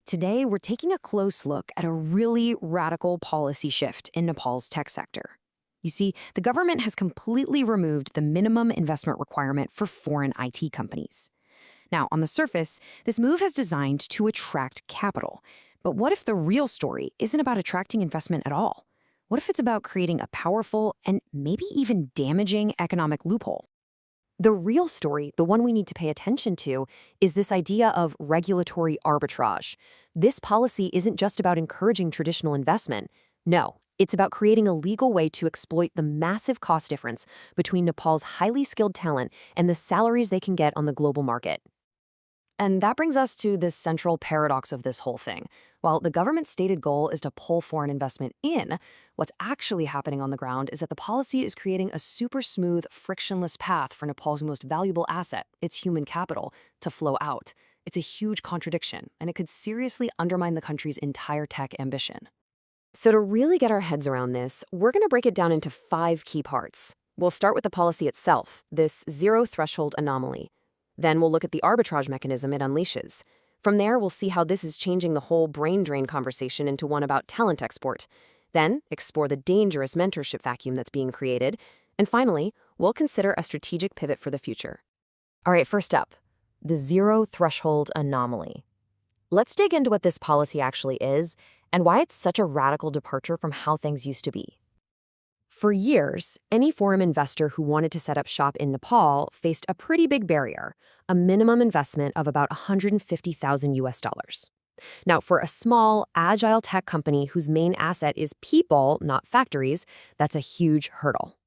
Today, we're taking a close look at a really radical policy shift in Nepal's tech sector. You see, the government has completely removed the minimum investment requirement for foreign IT companies. Now, on the surface, this move is designed to attract capital. But what if the real story isn't about attracting investment at all? What if it's about creating a powerful and maybe even damaging economic loophole? The real story, the one we need to pay attention to, is this idea of regulatory arbitrage. This policy isn't just about encouraging traditional investment. No, it's about creating a legal way to exploit the massive cost difference between Nepal's highly skilled talent and the salaries they can get on the global market. And that brings us to this central paradox of this whole thing. While the government's stated goal is to pull foreign investment in, what's actually happening on the ground is that the policy is creating a super smooth, frictionless path for Nepal's most valuable asset, its human capital, to flow out. It's a huge contradiction, and it could seriously undermine the country's entire tech ambition. So to really get our heads around this, we're going to break it down into 5 key parts. We'll start with the policy itself, this zero-threshold anomaly. Then we'll look at the arbitrage mechanism it unleashes. From there, we'll see how this is changing the whole brain drain conversation into one about talent export. Then, explore the dangerous mentorship vacuum that's being created. And finally, we'll consider a strategic pivot for the future. All right, first up, the zero-threshold anomaly. Let's dig into what this policy actually is and why it's such a radical departure from how things used to be. For years, any foreign investor who wanted to set up shop in Nepal faced a pretty big barrier, a minimum investment of about 150,000 US dollars. Now, for a small, agile tech company whose main asset is people, not factories, that's a huge hurdle.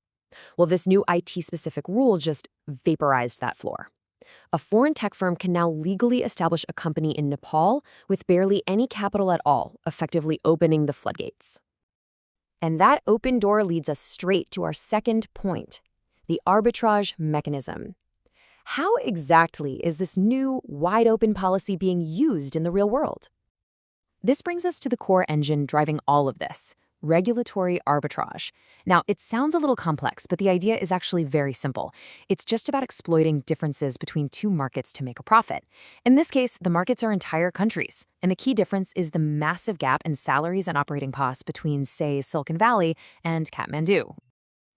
Well, this new IT-specific rule just vaporized that floor. A foreign tech firm can now legally establish a company in Nepal with barely any capital at all, effectively opening the floodgates. And that open door leads us straight to our second point, the arbitrage mechanism. How exactly is this new, wide-open policy being used in the real world? This brings us to the core engine driving all of this, regulatory arbitrage. Now, it sounds a little complex, but the idea is actually very simple. It's just about exploiting differences between two markets to make a profit. In this case, the markets are entire countries, and the key difference is the massive gap in salaries and operating costs between, say, Silicon Valley and Kathmandu.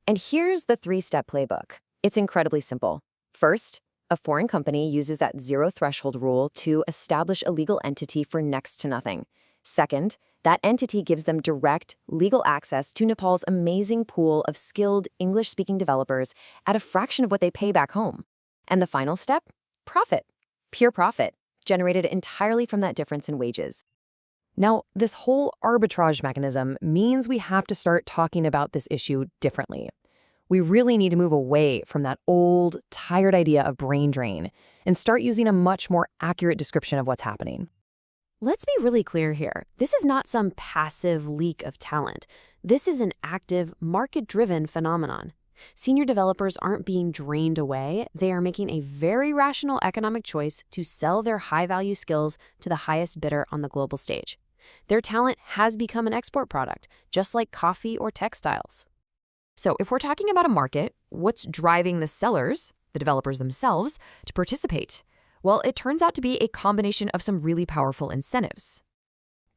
And here's the 3-step playbook. It's incredibly simple. First, a foreign company uses that zero-threshold rule to establish a legal entity for next to nothing. Second, that entity gives them direct, legal access to Nepal's amazing pool of skilled English-speaking developers at a fraction of what they pay back home. And the final step? Profit. Pure profit, generated entirely from that difference in wages. Now, this whole arbitrage mechanism means we have to start talking about this issue differently. We really need to move away from that old, tired idea of brain drain and start using a much more accurate description of what's happening. Let's be really clear here. This is not some passive leak of talent. This is an active, market-driven phenomenon. Senior developers aren't being drained away. They are making a very rational economic choice to sell their high-value skills to the highest bidder on the global stage. Their talent has become an export product, just like coffee or textiles. So if we're talking about a market, what's driving the sellers, the developers themselves, to participate? Well, it turns out to be a combination of some really powerful incentives.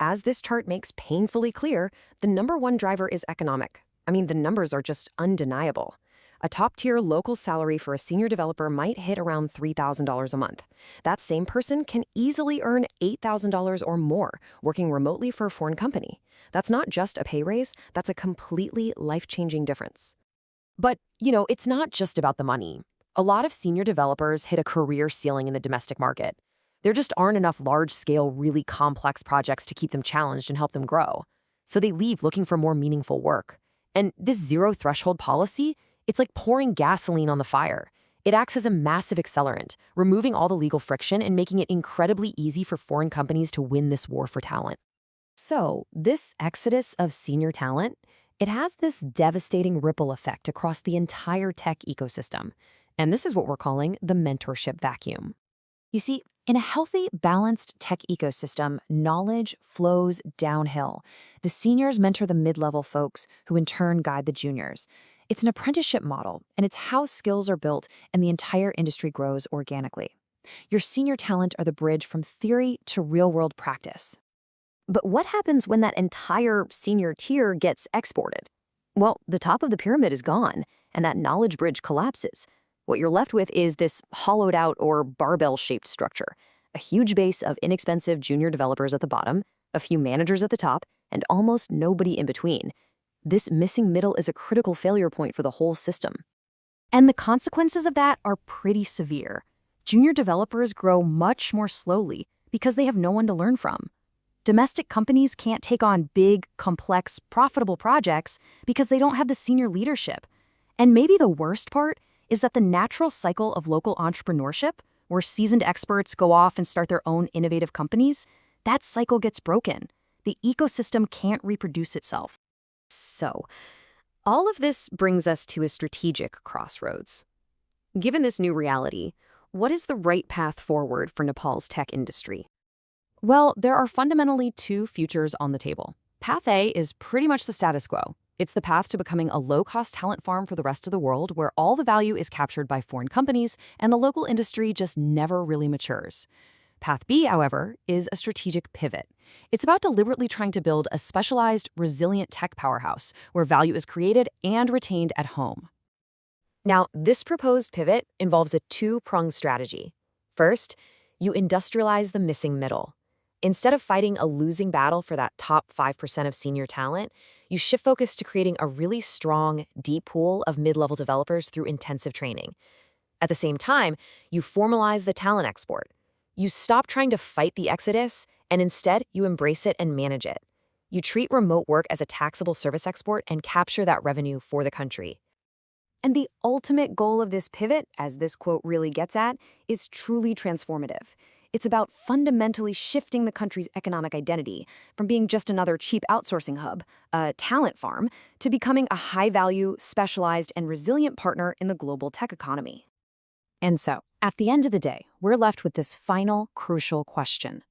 As this chart makes painfully clear, the number one driver is economic. I mean, the numbers are just undeniable. A top-tier local salary for a senior developer might hit around $3,000 a month. That same person can easily earn $8,000 or more working remotely for a foreign company. That's not just a pay raise, that's a completely life-changing difference. But, it's not just about the money. A lot of senior developers hit a career ceiling in the domestic market. There just aren't enough large-scale, really complex projects to keep them challenged and help them grow. So they leave looking for more meaningful work. And this zero-threshold policy, it's like pouring gasoline on the fire. It acts as a massive accelerant, removing all the legal friction and making it incredibly easy for foreign companies to win this war for talent. So this exodus of senior talent, it has this devastating ripple effect across the entire tech ecosystem. And this is what we're calling the mentorship vacuum. You see, in a healthy, balanced tech ecosystem, knowledge flows downhill. The seniors mentor the mid-level folks, who in turn guide the juniors. It's an apprenticeship model, and it's how skills are built and the entire industry grows organically. Your senior talent are the bridge from theory to real-world practice. But what happens when that entire senior tier gets exported? Well, the top of the pyramid is gone, and that knowledge bridge collapses. What you're left with is this hollowed-out or barbell-shaped structure, a huge base of inexpensive junior developers at the bottom, a few managers at the top, and almost nobody in between. This missing middle is a critical failure point for the whole system. And the consequences of that are pretty severe. Junior developers grow much more slowly because they have no one to learn from. Domestic companies can't take on big, complex, profitable projects because they don't have the senior leadership. And maybe the worst part is that the natural cycle of local entrepreneurship, where seasoned experts go off and start their own innovative companies, that cycle gets broken. The ecosystem can't reproduce itself. So, all of this brings us to a strategic crossroads. Given this new reality, what is the right path forward for Nepal's tech industry? Well, there are fundamentally two futures on the table. Path A is pretty much the status quo. It's the path to becoming a low-cost talent farm for the rest of the world where all the value is captured by foreign companies and the local industry just never really matures. Path B, however, is a strategic pivot. It's about deliberately trying to build a specialized, resilient tech powerhouse where value is created and retained at home. Now, this proposed pivot involves a two-pronged strategy. First, you industrialize the missing middle. Instead of fighting a losing battle for that top 5% of senior talent, you shift focus to creating a really strong, deep pool of mid-level developers through intensive training. At the same time, you formalize the talent export. You stop trying to fight the exodus, and instead, you embrace it and manage it. You treat remote work as a taxable service export and capture that revenue for the country. And the ultimate goal of this pivot, as this quote really gets at, is truly transformative. It's about fundamentally shifting the country's economic identity from being just another cheap outsourcing hub, a talent farm, to becoming a high-value, specialized, and resilient partner in the global tech economy. And so, at the end of the day, we're left with this final, crucial question.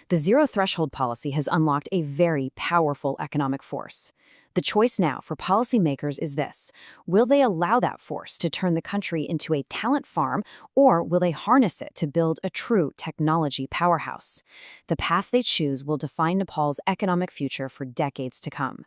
The zero-threshold policy has unlocked a very powerful economic force. The choice now for policymakers is this: will they allow that force to turn the country into a talent farm, or will they harness it to build a true technology powerhouse? The path they choose will define Nepal's economic future for decades to come.